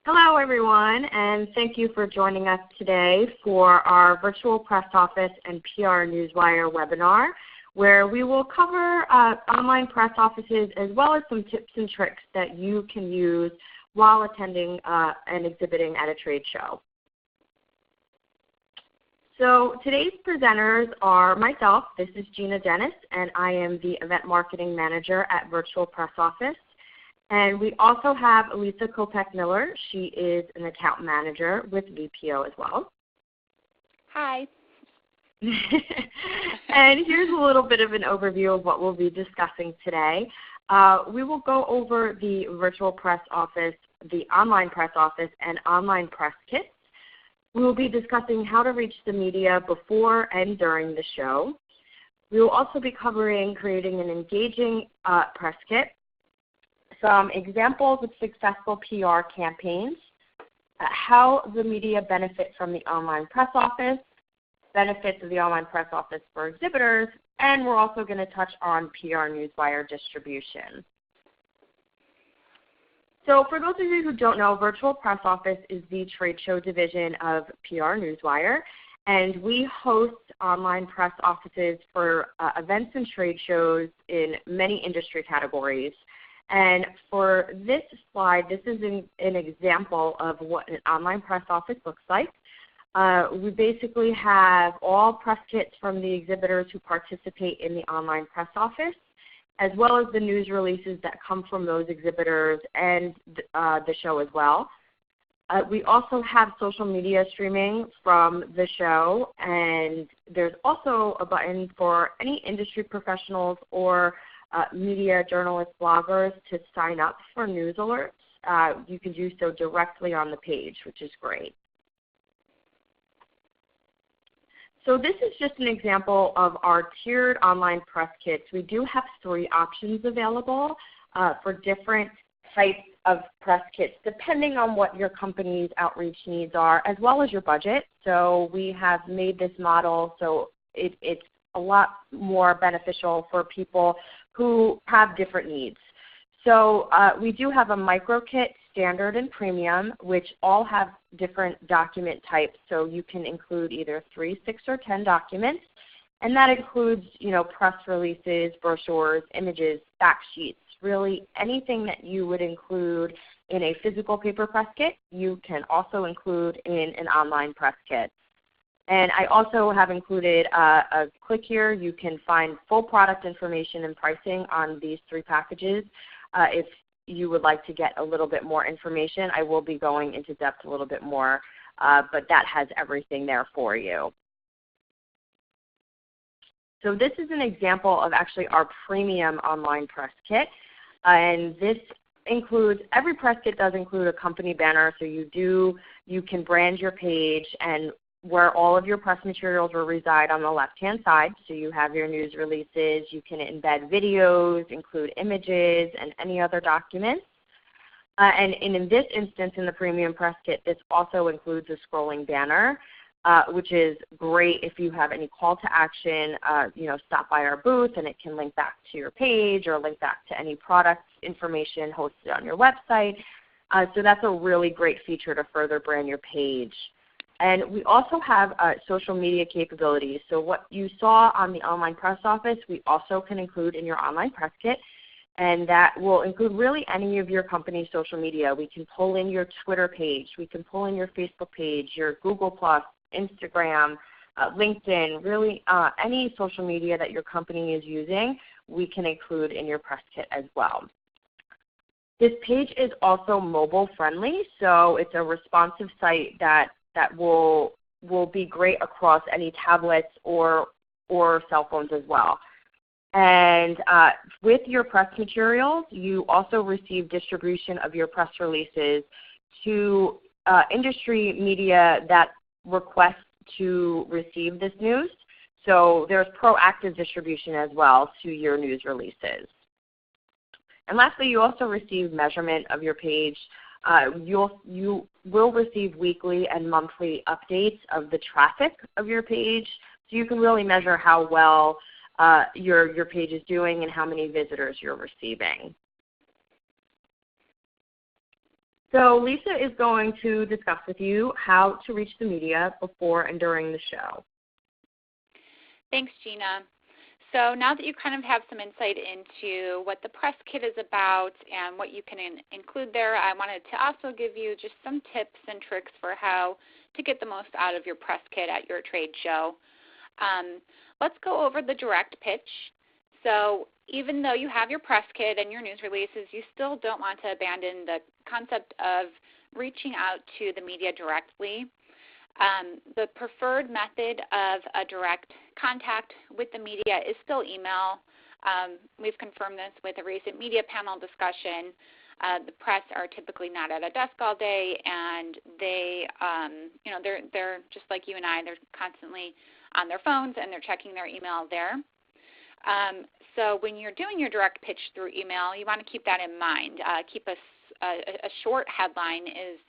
Hello everyone, and thank you for joining us today for our Virtual Press Office and PR Newswire webinar, where we will cover online press offices as well as some tips and tricks that you can use while attending and exhibiting at a trade show. So today's presenters are myself, this is Gina Dennis, and I am the Event Marketing Manager at Virtual Press Office. And we also have Elisa Kopech-Miller. She is an account manager with VPO as well. Hi. And here's a little bit of an overview of what we'll be discussing today. We will go over the Virtual Press Office, the Online Press Office, and Online Press Kits. We will be discussing how to reach the media before and during the show. We will also be covering creating an engaging press kit, some examples of successful PR campaigns, how the media benefit from the online press office, benefits of the online press office for exhibitors, and we're also going to touch on PR Newswire distribution. So for those of you who don't know, Virtual Press Office is the trade show division of PR Newswire, and we host online press offices for events and trade shows in many industry categories. And for this slide, this is an example of what an online press office looks like. We basically have all press kits from the exhibitors who participate in the online press office, as well as the news releases that come from those exhibitors and the show as well. We also have social media streaming from the show, and there's also a button for any industry professionals or media journalists, bloggers to sign up for news alerts. You can do so directly on the page, which is great. So this is just an example of our tiered online press kits. We do have 3 options available for different types of press kits, depending on what your company's outreach needs are, as well as your budget. So we have made this model so it's a lot more beneficial for people who have different needs. So we do have a micro kit, standard, and premium, which all have different document types. So you can include either 3, 6, or 10 documents. And that includes, press releases, brochures, images, fact sheets, really anything that you would include in a physical paper press kit, you can also include in an online press kit. And I also have included a click here. You can find full product information and pricing on these 3 packages. If you would like to get a little bit more information, I will be going into depth a little bit more, but that has everything there for you. So this is an example of actually our premium online press kit. And this includes, every press kit does include a company banner, so you can brand your page and where all of your press materials will reside on the left-hand side. So you have your news releases, you can embed videos, include images, and any other documents. And in this instance, in the Premium Press Kit, this also includes a scrolling banner, which is great if you have any call to action. Stop by our booth and it can link back to your page or link back to any product information hosted on your website. So that's a really great feature to further brand your page. And we also have social media capabilities. So what you saw on the online press office, we also can include in your online press kit. And that will include really any of your company's social media. We can pull in your Twitter page. We can pull in your Facebook page, your Google+, Instagram, LinkedIn, really any social media that your company is using, we can include in your press kit as well. This page is also mobile friendly, so it's a responsive site that will be great across any tablets or cell phones as well. And with your press materials, you also receive distribution of your press releases to industry media that request to receive this news. So there's proactive distribution as well to your news releases. And lastly, you also receive measurement of your page. You will receive weekly and monthly updates of the traffic of your page, so you can really measure how well your page is doing and how many visitors you're receiving. So Lisa is going to discuss with you how to reach the media before and during the show. Thanks, Gina. So now that you kind of have some insight into what the press kit is about and what you can include there, I wanted to also give you just some tips and tricks for how to get the most out of your press kit at your trade show. Let's go over the direct pitch. So even though you have your press kit and your news releases, you still don't want to abandon the concept of reaching out to the media directly. The preferred method of a direct contact with the media is still email. We've confirmed this with a recent media panel discussion. The press are typically not at a desk all day, and they're just like you and I. They're constantly on their phones and they're checking their email there. So when you're doing your direct pitch through email, you want to keep that in mind. Keep a short headline is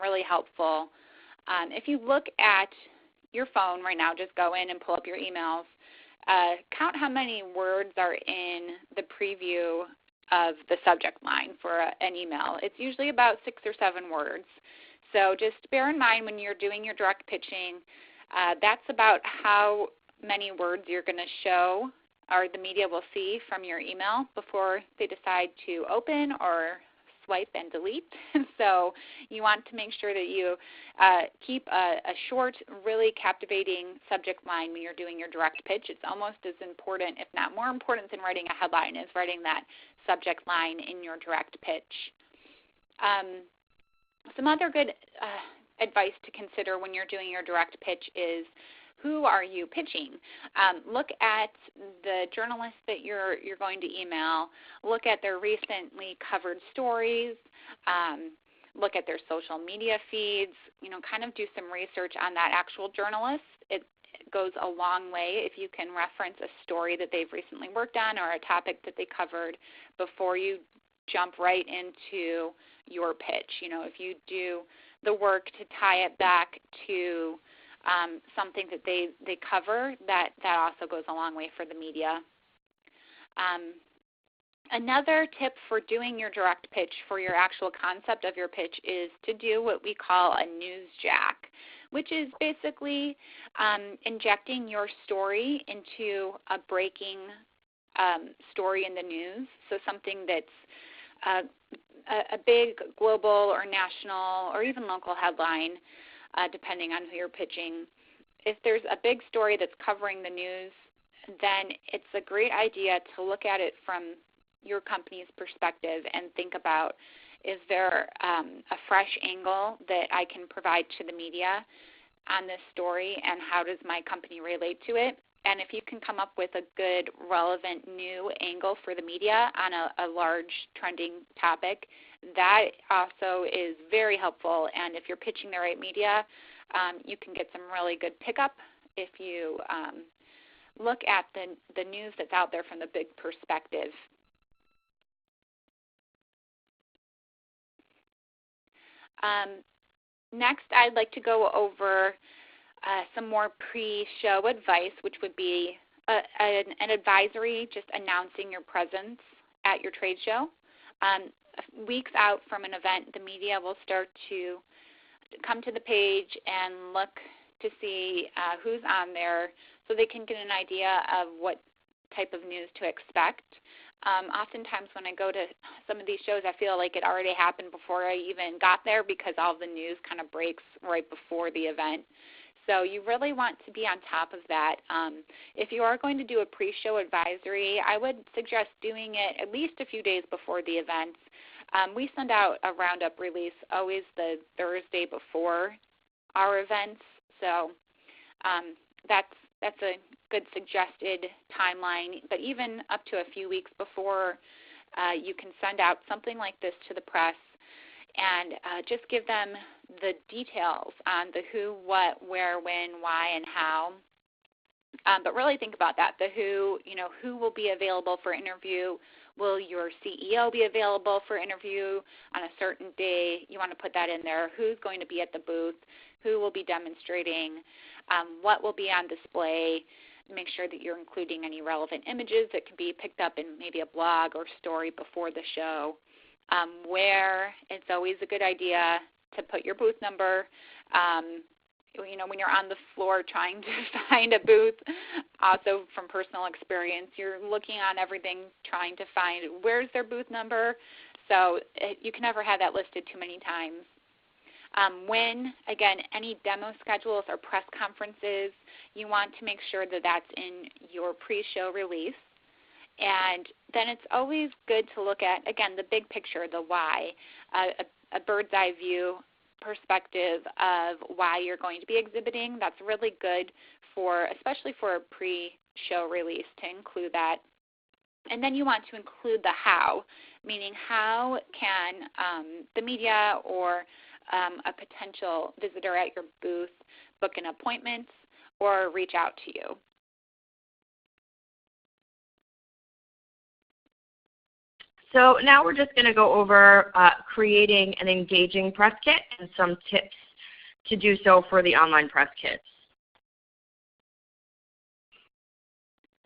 really helpful. If you look at your phone right now, just go in and pull up your emails. Count how many words are in the preview of the subject line for an email. It's usually about 6 or 7 words. So just bear in mind when you're doing your direct pitching, that's about how many words you're going to show or the media will see from your email before they decide to open or swipe and delete. So you want to make sure that you keep a short, really captivating subject line when you're doing your direct pitch. It's almost as important, if not more important than writing a headline, is writing that subject line in your direct pitch. Some other good advice to consider when you're doing your direct pitch is, who are you pitching? Look at the journalists that you're going to email. Look at their recently covered stories. Look at their social media feeds. Kind of do some research on that actual journalist. It goes a long way if you can reference a story that they've recently worked on or a topic that they covered before you jump right into your pitch. If you do the work to tie it back to something that they cover, that also goes a long way for the media. Another tip for doing your direct pitch for your actual concept of your pitch is to do what we call a news jack, which is basically injecting your story into a breaking story in the news. So something that's a big global or national or even local headline, depending on who you're pitching. If there's a big story that's covering the news, then it's a great idea to look at it from your company's perspective and think about, is there a fresh angle that I can provide to the media on this story, and how does my company relate to it? And if you can come up with a good, relevant, new angle for the media on a large trending topic, that also is very helpful. And if you're pitching the right media, you can get some really good pickup if you look at the news that's out there from the big perspective. Next, I'd like to go over some more pre-show advice, which would be an advisory just announcing your presence at your trade show. Weeks out from an event, the media will start to come to the page and look to see who's on there so they can get an idea of what type of news to expect. Oftentimes when I go to some of these shows, I feel like it already happened before I even got there because all the news kind of breaks right before the event. So you really want to be on top of that. If you are going to do a pre-show advisory, I would suggest doing it at least a few days before the events. We send out a roundup release always the Thursday before our events, so that's a good suggested timeline. But even up to a few weeks before, you can send out something like this to the press and just give them the details on the who, what, where, when, why, and how. But really think about that. The who will be available for interview. Will your CEO be available for interview on a certain day? You want to put that in there. Who's going to be at the booth? Who will be demonstrating? What will be on display? Make sure that you're including any relevant images that can be picked up in maybe a blog or story before the show. where. It's always a good idea to put your booth number. When you're on the floor trying to find a booth, also from personal experience, you're looking on everything trying to find where's their booth number. So you can never have that listed too many times. Again, any demo schedules or press conferences, you want to make sure that that's in your pre-show release. And then it's always good to look at, again, the big picture, the why, a bird's eye view perspective of why you're going to be exhibiting. That's really good especially for a pre-show release, to include that. And then you want to include the how, meaning how can the media or a potential visitor at your booth book an appointment or reach out to you. So now we're just going to go over creating an engaging press kit and some tips to do so for the online press kits.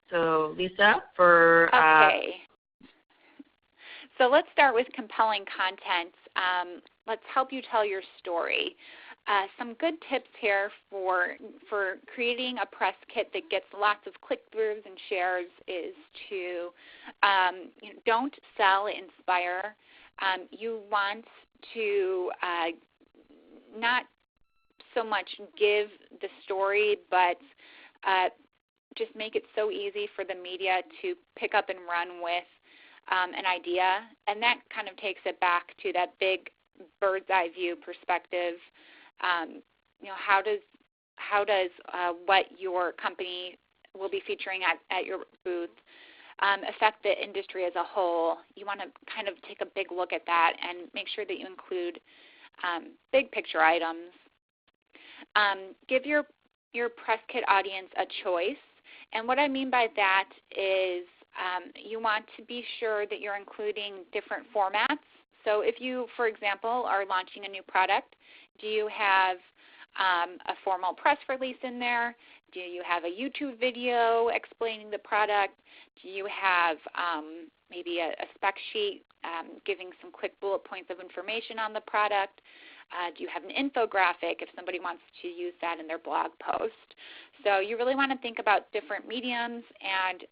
So Lisa, okay. So let's start with compelling content. Let's help you tell your story. Some good tips here for creating a press kit that gets lots of click-throughs and shares is to don't sell, inspire. You want to not so much give the story, but just make it so easy for the media to pick up and run with an idea. And that kind of takes it back to that big bird's eye view perspective. How does what your company will be featuring at your booth affect the industry as a whole? You want to kind of take a big look at that and make sure that you include big picture items. Give your press kit audience a choice. And what I mean by that is you want to be sure that you're including different formats. So if you, for example, are launching a new product, do you have a formal press release in there? Do you have a YouTube video explaining the product? Do you have maybe a spec sheet giving some quick bullet points of information on the product? Do you have an infographic if somebody wants to use that in their blog post? So you really want to think about different mediums and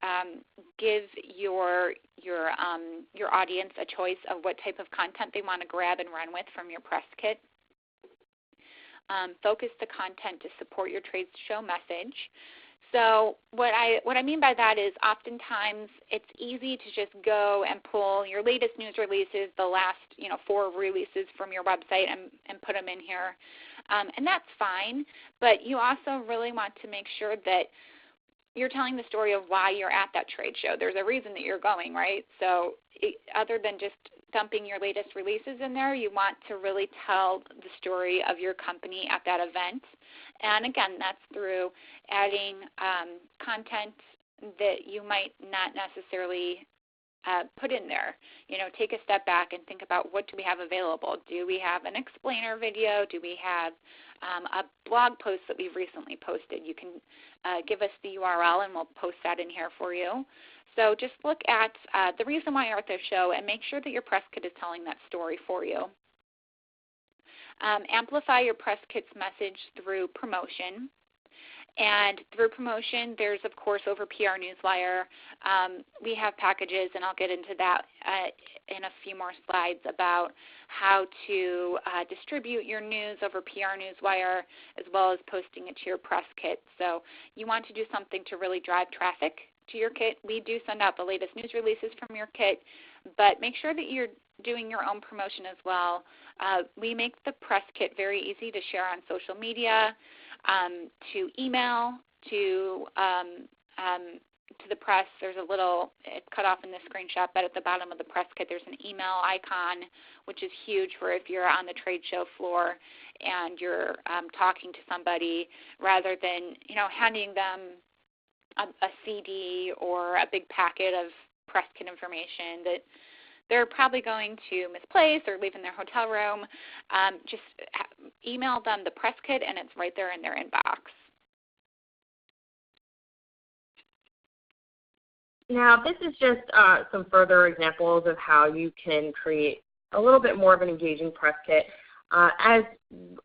give your audience a choice of what type of content they want to grab and run with from your press kit. Focus the content to support your trade show message. So what I mean by that is oftentimes it's easy to just go and pull your latest news releases, the last 4 releases from your website and put them in here. And that's fine, but you also really want to make sure that you're telling the story of why you're at that trade show. There's a reason that you're going, right? So other than just dumping your latest releases in there, you want to really tell the story of your company at that event. And again, that's through adding content that you might not necessarily put in there. Take a step back and think about what do we have available. Do we have an explainer video? Do we have a blog post that we've recently posted? You can give us the URL and we'll post that in here for you. So just look at the reason why you're at the show and make sure that your press kit is telling that story for you. Amplify your press kit's message through promotion. And through promotion, there's, of course, over PR Newswire, we have packages, and I'll get into that in a few more slides about how to distribute your news over PR Newswire as well as posting it to your press kit. So you want to do something to really drive traffic to your kit. We do send out the latest news releases from your kit, but make sure that you're doing your own promotion as well. We make the press kit very easy to share on social media, to email, to the press. There's a little, it's cut off in this screenshot, but at the bottom of the press kit there's an email icon, which is huge for if you're on the trade show floor and you're talking to somebody, rather than handing them a CD or a big packet of press kit information that they're probably going to misplace or leave in their hotel room. Just email them the press kit and it's right there in their inbox. Now, this is just some further examples of how you can create a little bit more of an engaging press kit. As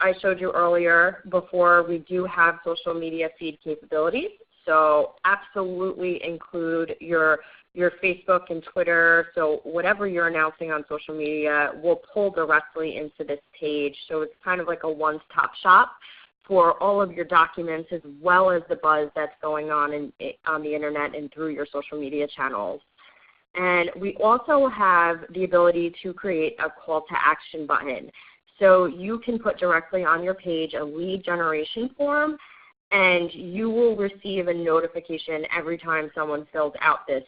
I showed you earlier before, we do have social media feed capabilities. So absolutely include your Facebook and Twitter. So whatever you're announcing on social media will pull directly into this page. So it's kind of like a one-stop shop for all of your documents as well as the buzz that's going on on the internet and through your social media channels. And we also have the ability to create a call to action button. So you can put directly on your page a lead generation form, and you will receive a notification every time someone fills out this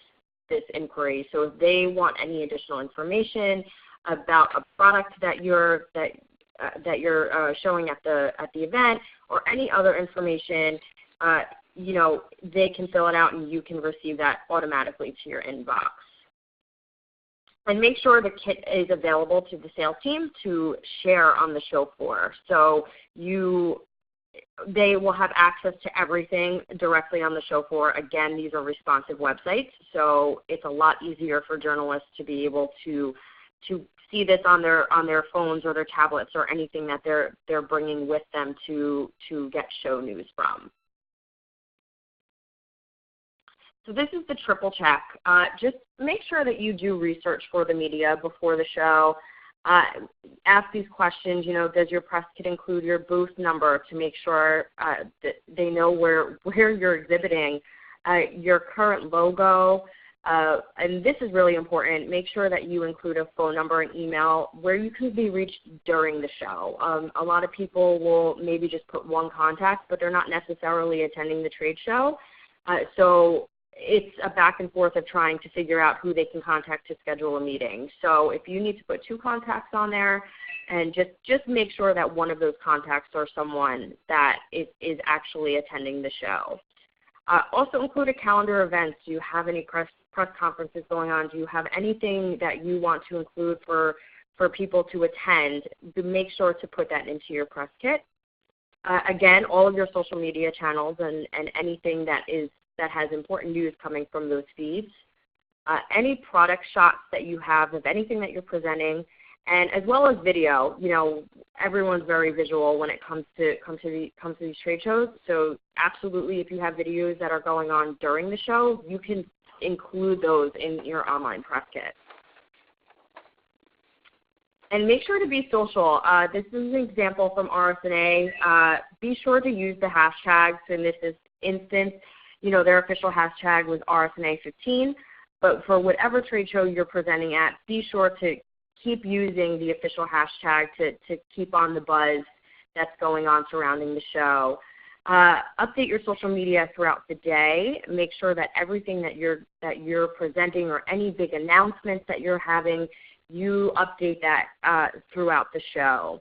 inquiry. So if they want any additional information about a product that you're showing at the event, or any other information, they can fill it out and you can receive that automatically to your inbox. And make sure the kit is available to the sales team to share on the show floor. So they will have access to everything directly on the show floor. Again, these are responsive websites, so it's a lot easier for journalists to be able to see this on their phones or their tablets or anything that they're bringing with them to get show news from. So this is the triple check. Just make sure that you do research for the media before the show. Ask these questions, does your press kit include your booth number to make sure that they know where you're exhibiting, your current logo, and this is really important. Make sure that you include a phone number and email where you can be reached during the show. A lot of people will maybe just put one contact, but they're not necessarily attending the trade show. So it's a back and forth of trying to figure out who they can contact to schedule a meeting. So if you need to put two contacts on there, and just make sure that one of those contacts are someone that is actually attending the show. Also include a calendar of events. Do you have any press conferences going on? Do you have anything that you want to include for people to attend? Make sure to put that into your press kit. Again, all of your social media channels and anything that has important news coming from those feeds. Any product shots that you have of anything that you're presenting, and as well as video. Everyone's very visual when it comes to these trade shows. So absolutely, if you have videos that are going on during the show, you can include those in your online press kit. And make sure to be social. This is an example from RSNA. Be sure to use the hashtags. In this instance, their official hashtag was RSNA15. But for whatever trade show you're presenting at, be sure to keep using the official hashtag to keep on the buzz that's going on surrounding the show. Update your social media throughout the day. Make sure that everything that you're presenting or any big announcements that you're having, you update that throughout the show.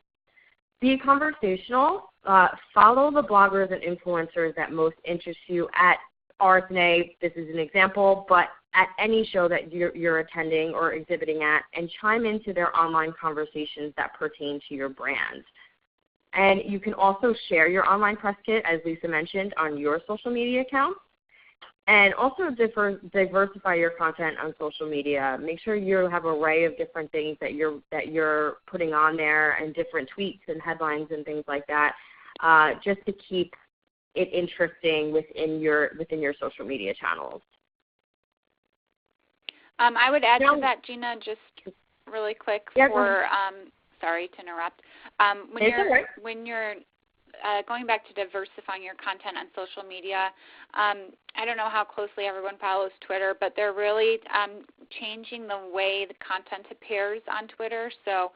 Be conversational. Follow the bloggers and influencers that most interest you at RSNA. This is an example, but at any show that you're attending or exhibiting at, and chime into their online conversations that pertain to your brand. And you can also share your online press kit, as Lisa mentioned, on your social media accounts. And also diversify your content on social media. Make sure you have an array of different things that you're putting on there, and different tweets and headlines and things like that, just to keep it interesting within your social media channels. I would add to that, Gina, just really quick. Sorry to interrupt. When you're going back to diversifying your content on social media, I don't know how closely everyone follows Twitter, but they're really changing the way the content appears on Twitter. So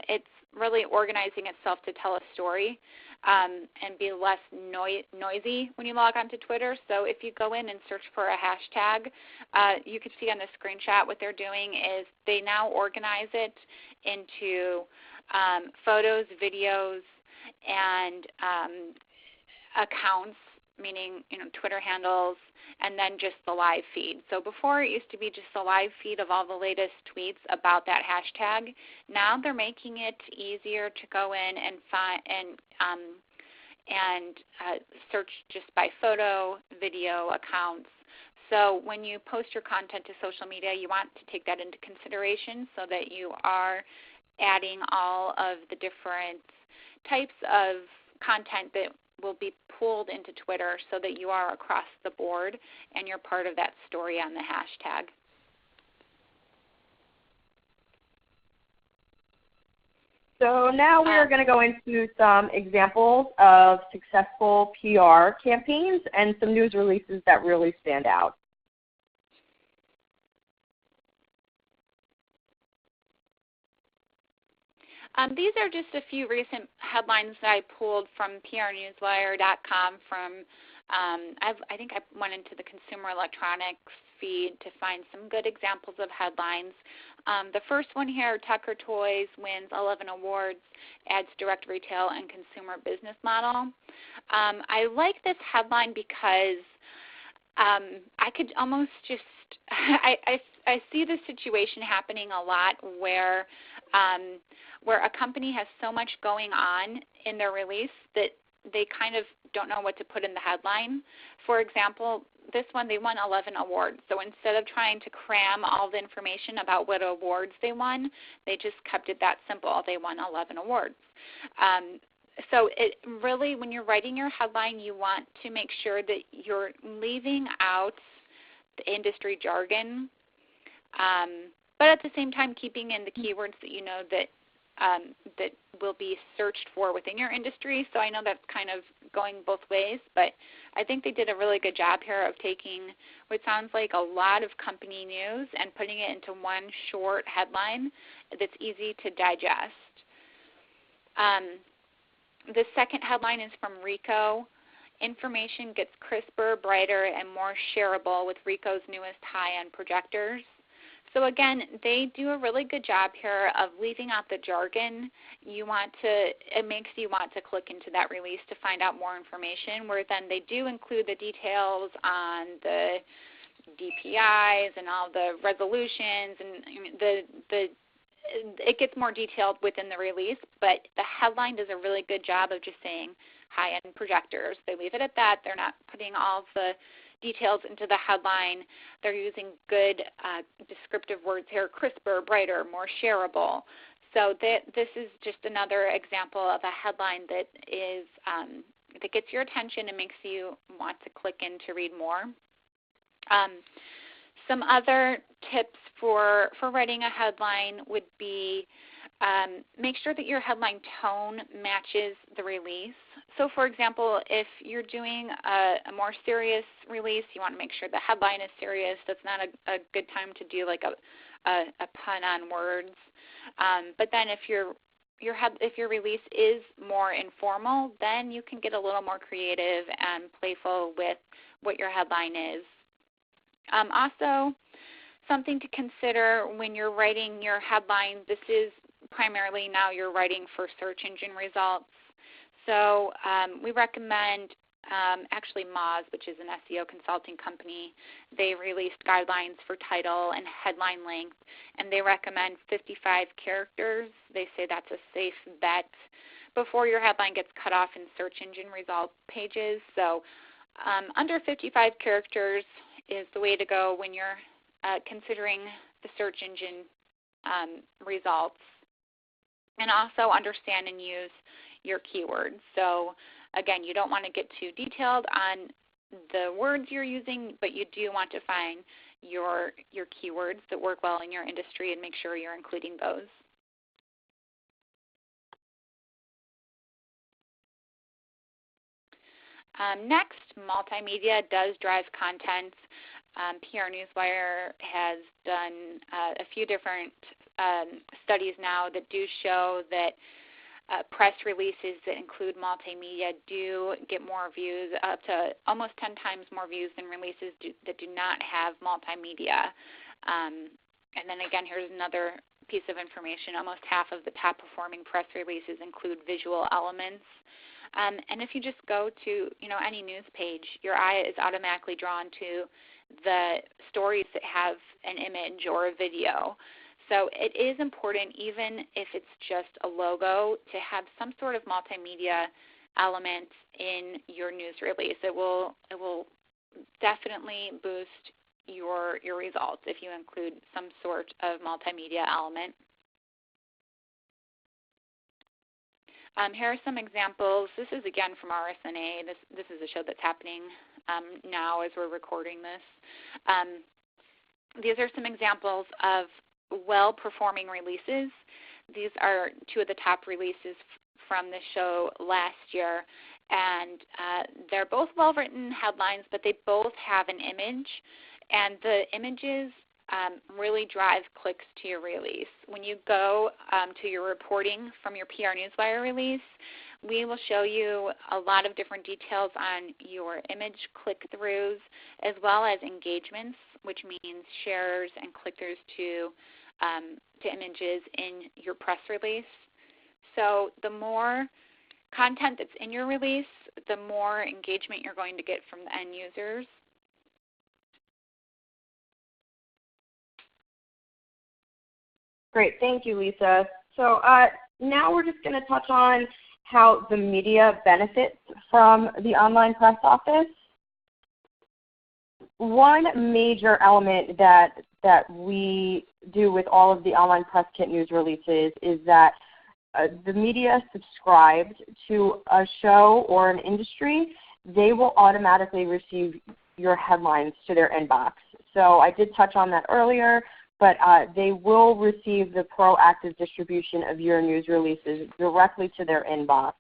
it's really organizing itself to tell a story and be less noisy when you log onto Twitter. So if you go in and search for a hashtag, you can see on the screenshot what they're doing is they now organize it into photos, videos, and accounts, meaning Twitter handles, and then just the live feed. So before it used to be just the live feed of all the latest tweets about that hashtag. Now they're making it easier to go in and find and search just by photo, video, accounts. So when you post your content to social media, you want to take that into consideration so that you are adding all of the different types of content that will be pulled into Twitter so that you are across the board and you're part of that story on the hashtag. So now we are going to go into some examples of successful PR campaigns and some news releases that really stand out. These are just a few recent headlines that I pulled from prnewswire.com from, I think I went into the Consumer Electronics feed to find some good examples of headlines. The first one here, Tucker Toys wins 11 awards, adds direct retail and consumer business model. I like this headline because I could almost just, I see this situation happening a lot where a company has so much going on in their release that they kind of don't know what to put in the headline. For example, this one, they won 11 awards. So instead of trying to cram all the information about what awards they won, they just kept it that simple. They won 11 awards. So it really, when you're writing your headline, you want to make sure that you're leaving out the industry jargon, but at the same time keeping in the keywords that you know that that will be searched for within your industry. So I know that's kind of going both ways, but I think they did a really good job here of taking what sounds like a lot of company news and putting it into one short headline that's easy to digest. The second headline is from Ricoh. Information gets crisper, brighter, and more shareable with Ricoh's newest high-end projectors. So again, they do a really good job here of leaving out the jargon. It makes you want to click into that release to find out more information, where then they do include the details on the DPIs and all the resolutions, and it gets more detailed within the release, but the headline does a really good job of just saying high-end projectors. They leave it at that. They're not putting all the details into the headline. They're using good descriptive words here, crisper, brighter, more shareable. So this is just another example of a headline that is that gets your attention and makes you want to click in to read more. Some other tips for writing a headline would be make sure that your headline tone matches the release. So for example, if you're doing a more serious release, you want to make sure the headline is serious. That's not a good time to do like a pun on words. But then if your release is more informal, then you can get a little more creative and playful with what your headline is. Also, something to consider when you're writing your headline, this is primarily now you're writing for search engine results. So we recommend, actually Moz, which is an SEO consulting company, they released guidelines for title and headline length, and they recommend 55 characters. They say that's a safe bet before your headline gets cut off in search engine results pages. So under 55 characters is the way to go when you're considering the search engine results. And also understand and use your keywords. So again, you don't want to get too detailed on the words you're using, but you do want to find your keywords that work well in your industry and make sure you're including those. Next, multimedia does drive content. PR Newswire has done a few different studies now that do show that press releases that include multimedia do get more views, up to almost 10 times more views than releases that do not have multimedia. And then again, here's another piece of information. Almost half of the top performing press releases include visual elements. And if you just go to any news page, your eye is automatically drawn to the stories that have an image or a video. So it is important, even if it's just a logo, to have some sort of multimedia element in your news release. It will definitely boost your results if you include some sort of multimedia element. Here are some examples. This is again from RSNA. This is a show that's happening now as we're recording this. These are some examples of well-performing releases. These are two of the top releases from the show last year, and they're both well-written headlines, but they both have an image, and the images really drive clicks to your release. When you go to your reporting from your PR Newswire release, we will show you a lot of different details on your image click-throughs as well as engagements, which means shares and click-throughs to images in your press release. So the more content that's in your release, the more engagement you're going to get from the end users. Great, thank you, Lisa. So now we're just going to touch on how the media benefits from the online press office. One major element that we do with all of the online press kit news releases is that the media subscribed to a show or an industry, they will automatically receive your headlines to their inbox. So I did touch on that earlier, but they will receive the proactive distribution of your news releases directly to their inbox,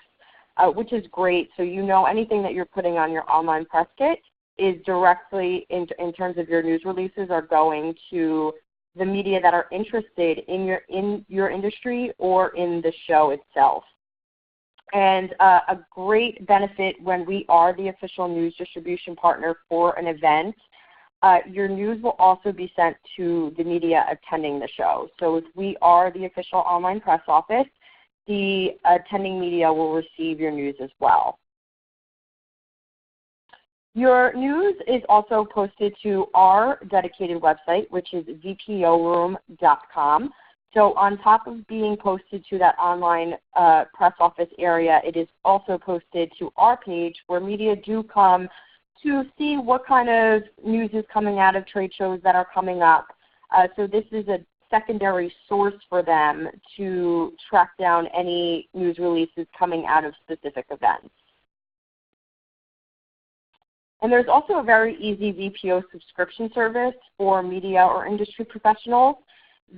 which is great. So you know anything that you're putting on your online press kit is directly, in terms of your news releases, are going to the media that are interested in your industry or in the show itself. And a great benefit when we are the official news distribution partner for an event, your news will also be sent to the media attending the show. So if we are the official online press office, the attending media will receive your news as well. Your news is also posted to our dedicated website, which is vporoom.com. So on top of being posted to that online press office area, it is also posted to our page where media do come to see what kind of news is coming out of trade shows that are coming up. So this is a secondary source for them to track down any news releases coming out of specific events. And there's also a very easy VPO subscription service for media or industry professionals.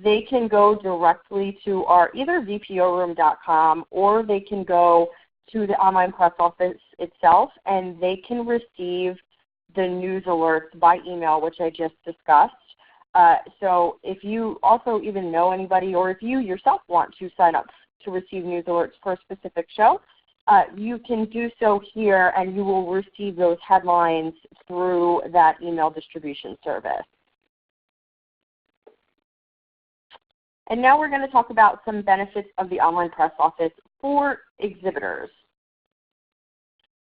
They can go directly to our either vporoom.com or they can go to the online press office itself, and they can receive the news alerts by email, which I just discussed. So if you also even know anybody, or if you yourself want to sign up to receive news alerts for a specific show, you can do so here, and you will receive those headlines through that email distribution service. And now we're going to talk about some benefits of the online press office for exhibitors.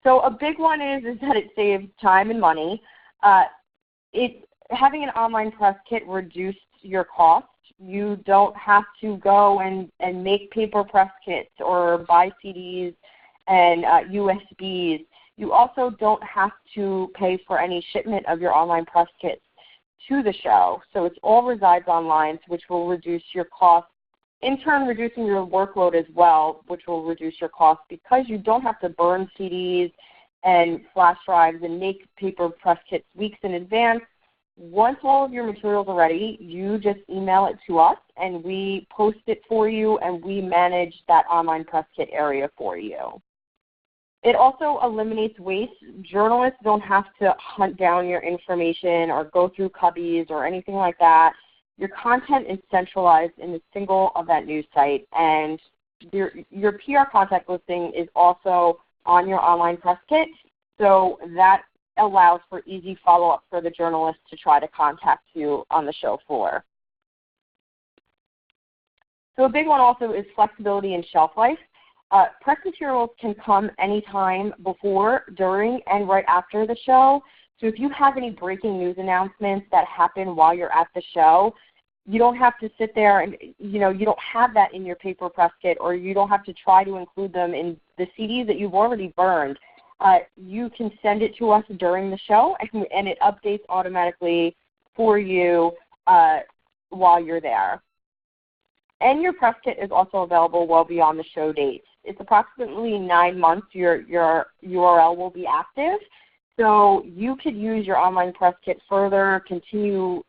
So a big one is that it saves time and money. Having an online press kit reduced your cost. You don't have to go and make paper press kits or buy CDs and USBs. You also don't have to pay for any shipment of your online press kits to the show. So it all resides online, which will reduce your cost, in turn reducing your workload as well, which will reduce your cost because you don't have to burn CDs and flash drives and make paper press kits weeks in advance. Once all of your materials are ready, you just email it to us, and we post it for you, and we manage that online press kit area for you. It also eliminates waste. Journalists don't have to hunt down your information or go through cubbies or anything like that. Your content is centralized in a single event news site, and your PR contact listing is also on your online press kit, so that allows for easy follow-up for the journalist to try to contact you on the show floor. So a big one also is flexibility and shelf life. Press materials can come anytime before, during, and right after the show. So if you have any breaking news announcements that happen while you're at the show, you don't have to sit there and, you don't have that in your paper press kit, or you don't have to try to include them in the CDs that you've already burned. You can send it to us during the show, and it updates automatically for you while you're there. And your press kit is also available well beyond the show dates. it's approximately 9 months your URL will be active. So you could use your online press kit further, continue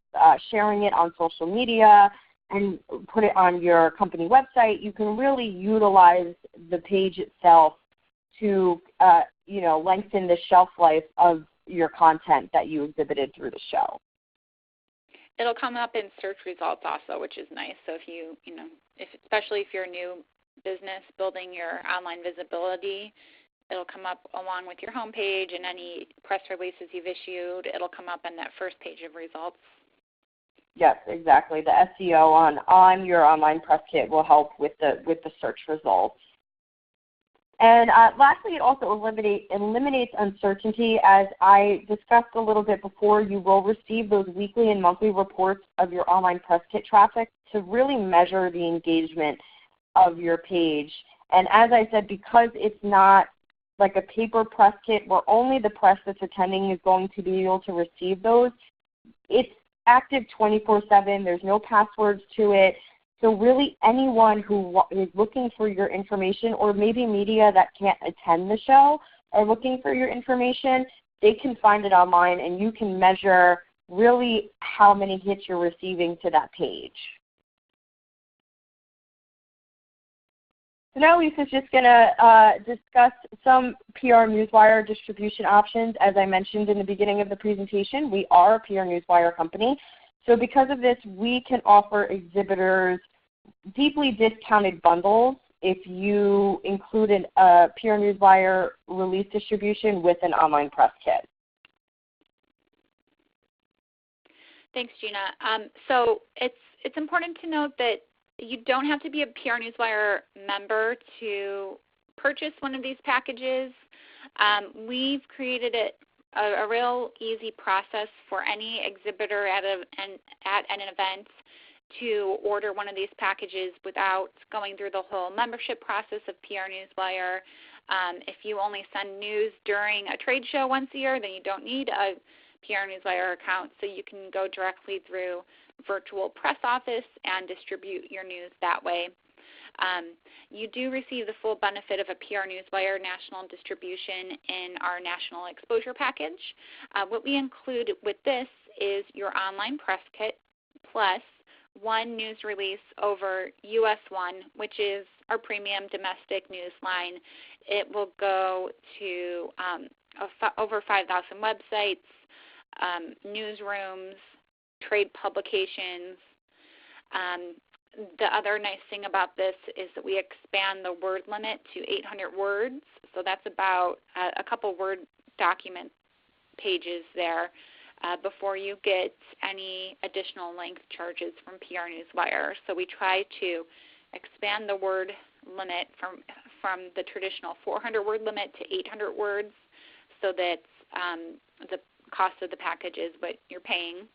sharing it on social media, and put it on your company website. You can really utilize the page itself to lengthen the shelf life of your content that you exhibited through the show. It'll come up in search results also, which is nice. So especially if you're a new business building your online visibility, it'll come up along with your homepage and any press releases you've issued. It'll come up on that first page of results. Yes, exactly. The SEO on your online press kit will help with the search results. And lastly, it also eliminates uncertainty. As I discussed a little bit before, you will receive those weekly and monthly reports of your online press kit traffic to really measure the engagement of your page. And as I said, because it's not like a paper press kit where only the press that's attending is going to be able to receive those, it's active 24/7. There's no passwords to it. So really anyone who is looking for your information, or maybe media that can't attend the show are looking for your information, they can find it online, and you can measure really how many hits you're receiving to that page. So now Lisa's just going to discuss some PR Newswire distribution options. As I mentioned in the beginning of the presentation, we are a PR Newswire company. So because of this, we can offer exhibitors deeply discounted bundles if you include a PR Newswire release distribution with an online press kit. Thanks, Gina. So it's important to note that you don't have to be a PR Newswire member to purchase one of these packages. We've created a real easy process for any exhibitor at an event to order one of these packages without going through the whole membership process of PR Newswire. If you only send news during a trade show once a year, then you don't need a PR Newswire account, so you can go directly through Virtual Press Office and distribute your news that way. You do receive the full benefit of a PR Newswire national distribution in our national exposure package. What we include with this is your online press kit plus one news release over US One, which is our premium domestic news line. It will go to over 5,000 websites, newsrooms, trade publications. The other nice thing about this is that we expand the word limit to 800 words. So that's about a couple Word document pages there before you get any additional length charges from PR Newswire. So we try to expand the word limit from the traditional 400 word limit to 800 words so that the cost of the package is what you're paying.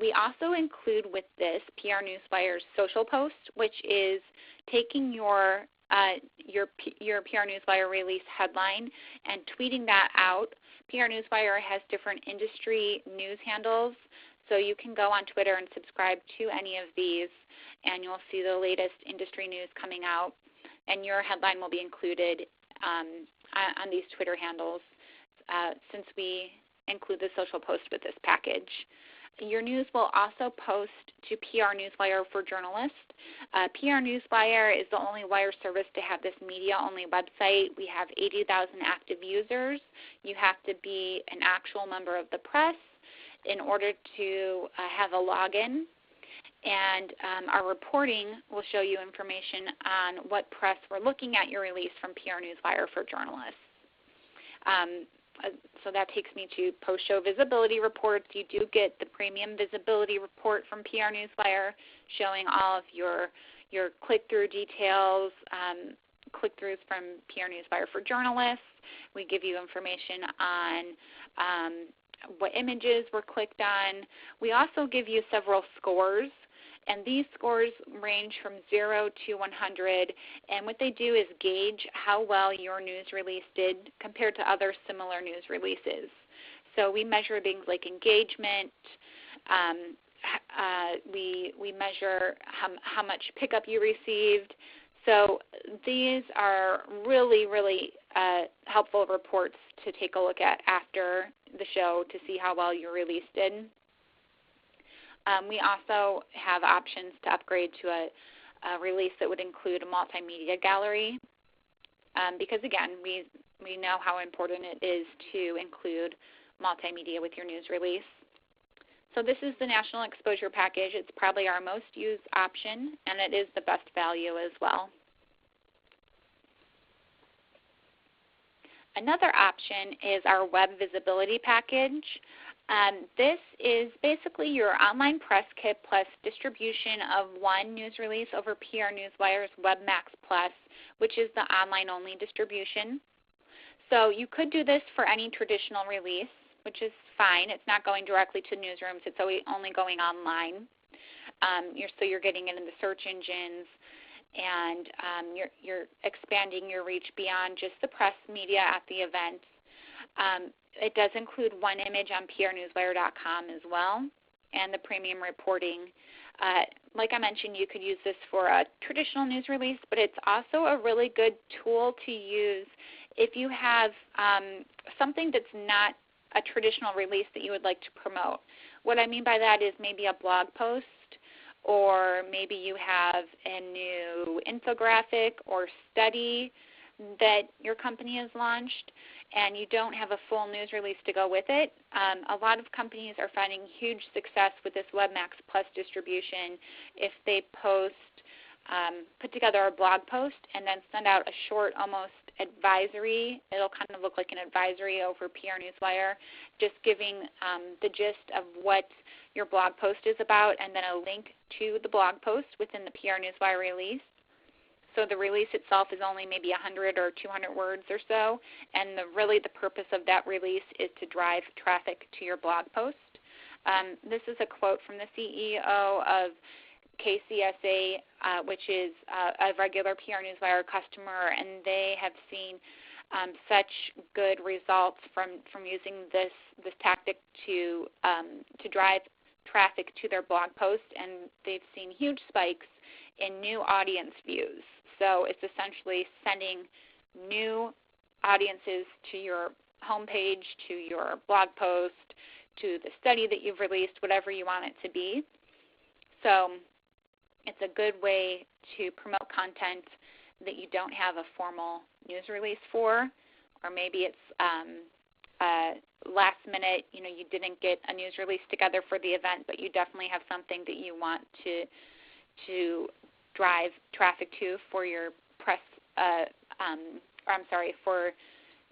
We also include with this PR Newswire's social post, which is taking your PR Newswire release headline and tweeting that out. PR Newswire has different industry news handles, so you can go on Twitter and subscribe to any of these, and you'll see the latest industry news coming out, and your headline will be included on these Twitter handles since we include the social post with this package. Your news will also post to PR Newswire for journalists. PR Newswire is the only wire service to have this media-only website. We have 80,000 active users. You have to be an actual member of the press in order to have a login. And our reporting will show you information on what press we're looking at your release from PR Newswire for journalists. So that takes me to post-show visibility reports. You do get the premium visibility report from PR Newswire showing all of your click-through details, click-throughs from PR Newswire for journalists. We give you information on what images were clicked on. We also give you several scores. And these scores range from 0 to 100, and what they do is gauge how well your news release did compared to other similar news releases. So we measure things like engagement. We measure how much pickup you received, So these are really, really helpful reports to take a look at after the show to see how well your release did. We also have options to upgrade to a release that would include a multimedia gallery because, again, we know how important it is to include multimedia with your news release. So this is the National Exposure Package. It's probably our most used option, and it is the best value as well. Another option is our Web Visibility Package. This is basically your online press kit plus distribution of one news release over PR Newswire's WebMax Plus, which is the online-only distribution. So you could do this for any traditional release, which is fine. It's not going directly to newsrooms. It's only going online. So you're getting it in the search engines, and you're expanding your reach beyond just the press media at the event. It does include one image on prnewswire.com as well, and the premium reporting. Like I mentioned, you could use this for a traditional news release, but it's also a really good tool to use if you have something that's not a traditional release that you would like to promote. What I mean by that is maybe a blog post, or maybe you have a new infographic or study that your company has launched and you don't have a full news release to go with it. A lot of companies are finding huge success with this WebMax Plus distribution if they put together a blog post and then send out a short, almost advisory. It'll kind of look like an advisory over PR Newswire, just giving the gist of what your blog post is about, and then a link to the blog post within the PR Newswire release. So the release itself is only maybe 100 or 200 words or so, and really the purpose of that release is to drive traffic to your blog post. This is a quote from the CEO of KCSA, which is a regular PR Newswire customer, and they have seen such good results from using this tactic to drive traffic to their blog post, and they've seen huge spikes in new audience views. So it's essentially sending new audiences to your homepage, to your blog post, to the study that you've released, whatever you want it to be. So it's a good way to promote content that you don't have a formal news release for, or maybe it's last minute, you didn't get a news release together for the event, but you definitely have something that you want to drive traffic to for your press, for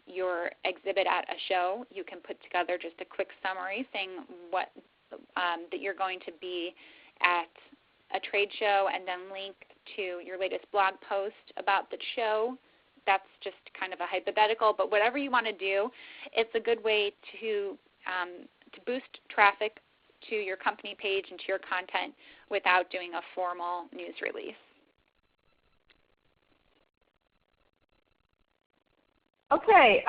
your exhibit at a show. You can put together just a quick summary saying what that you're going to be at a trade show, and then link to your latest blog post about the show. That's just kind of a hypothetical, but whatever you want to do, it's a good way to boost traffic to your company page and to your content without doing a formal news release. Okay,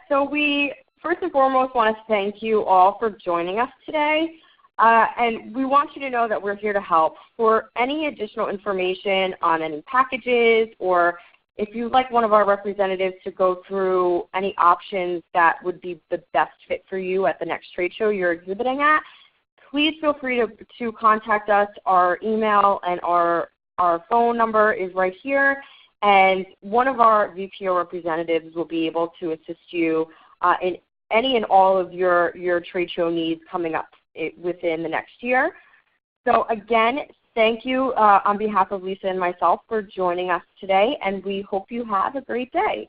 so we first and foremost want to thank you all for joining us today. And we want you to know that we're here to help. For any additional information on any packages, or if you'd like one of our representatives to go through any options that would be the best fit for you at the next trade show you're exhibiting at, please feel free to contact us. Our email and our phone number is right here, and one of our VPO representatives will be able to assist you in any and all of your trade show needs coming up within the next year. So again, thank you on behalf of Lisa and myself for joining us today, and we hope you have a great day.